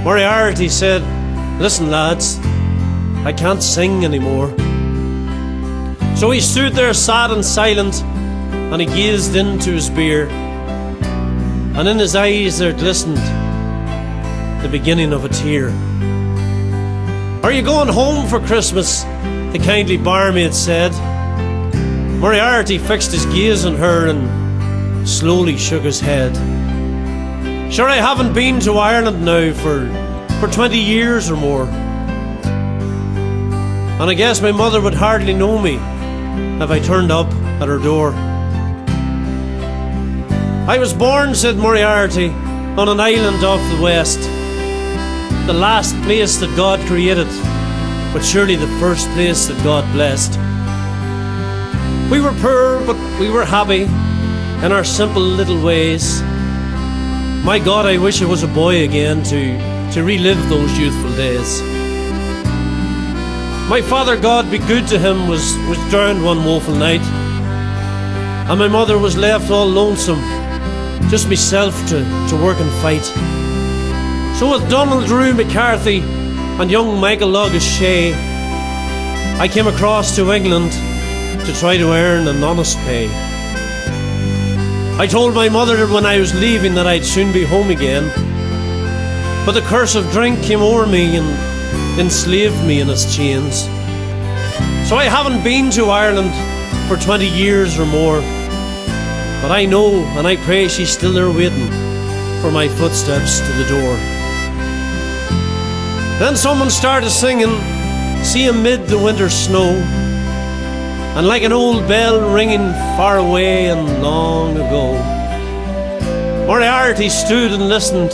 Moriarty said, "Listen, lads, I can't sing anymore." So he stood there sad and silent, and he gazed into his beer, and in his eyes there glistened the beginning of a tear. "Are you going home for Christmas?" the kindly barmaid said. Moriarty fixed his gaze on her and slowly shook his head. "Sure, I haven't been to Ireland now for 20 years or more, and I guess my mother would hardly know me if I turned up at her door." "I was born," said Moriarty, "on an island off the west, the last place that God created, but surely the first place that God blessed. We were poor, but we were happy in our simple little ways. My God, I wish I was a boy again to relive those youthful days. My father, God be good to him, was drowned one woeful night, and my mother was left all lonesome, just myself to work and fight. So with Donald Drew McCarthy and young Michael Logus Shea, I came across to England to try to earn an honest pay. I told my mother when I was leaving that I'd soon be home again, but the curse of drink came over me and enslaved me in its chains. So I haven't been to Ireland for 20 years or more, but I know and I pray she's still there waiting for my footsteps to the door." Then someone started singing, "See amid the winter snow," and like an old bell ringing far away and long ago. Moriarty stood and listened,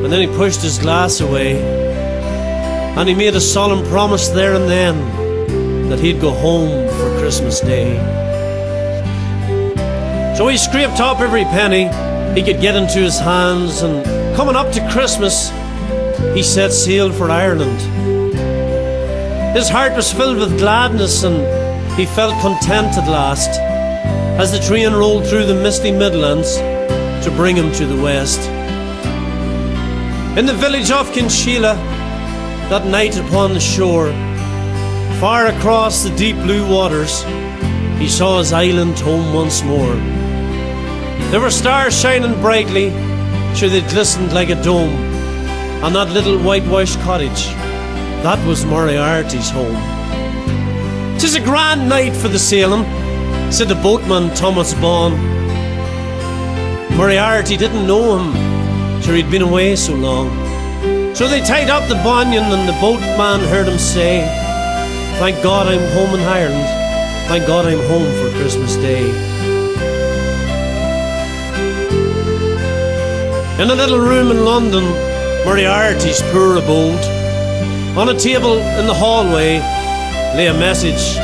and then he pushed his glass away, and he made a solemn promise there and then that he'd go home for Christmas Day. So he scraped up every penny he could get into his hands, and coming up to Christmas, he set sail for Ireland. His heart was filled with gladness, and he felt content at last as the train rolled through the misty Midlands to bring him to the west. In the village of Kinshela, that night upon the shore, far across the deep blue waters, he saw his island home once more. There were stars shining brightly, sure they glistened like a dome, and that little whitewashed cottage, that was Moriarty's home. "'Tis a grand night for the sailing," said the boatman Thomas Bawn. Moriarty didn't know him, sure he'd been away so long. So they tied up the banyan, and the boatman heard him say, "Thank God I'm home in Ireland, thank God I'm home for Christmas Day." In a little room in London, Moriarty's poor abode, on a table in the hallway lay a message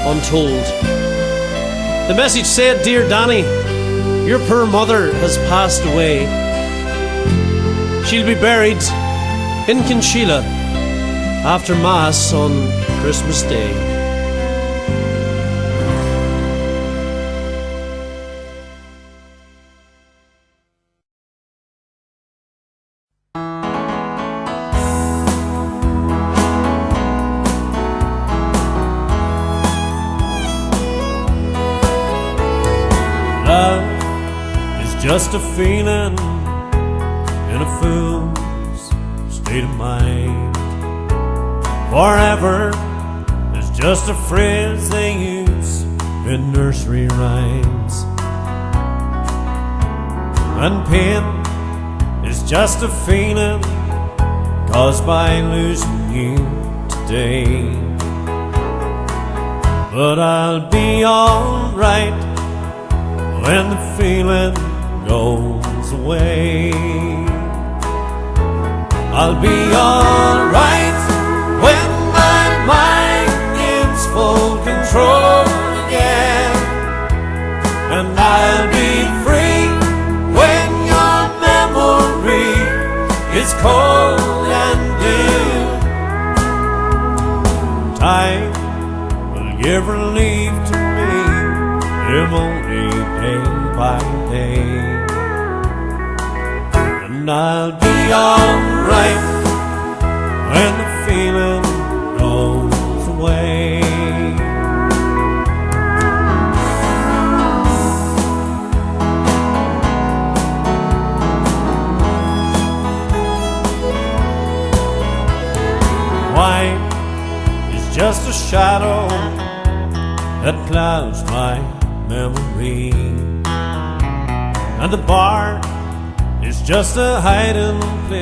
untold. The message said, "Dear Danny, your poor mother has passed away. She'll be buried in Kinshela after Mass on Christmas Day." Love is just a feeling in a fool's state of mind. Forever is just a phrase they use in nursery rhymes. And pain is just a feeling caused by losing you today. But I'll be alright when the feeling goes away. I'll be alright when my mind gets full control again. And I'll be free when your memory is cold and dim. Time will give relief to me, it won't be day by day. And and I'll be alright when the feeling goes away. White is just a shadow that clouds my memory, and the bar is just a hiding place.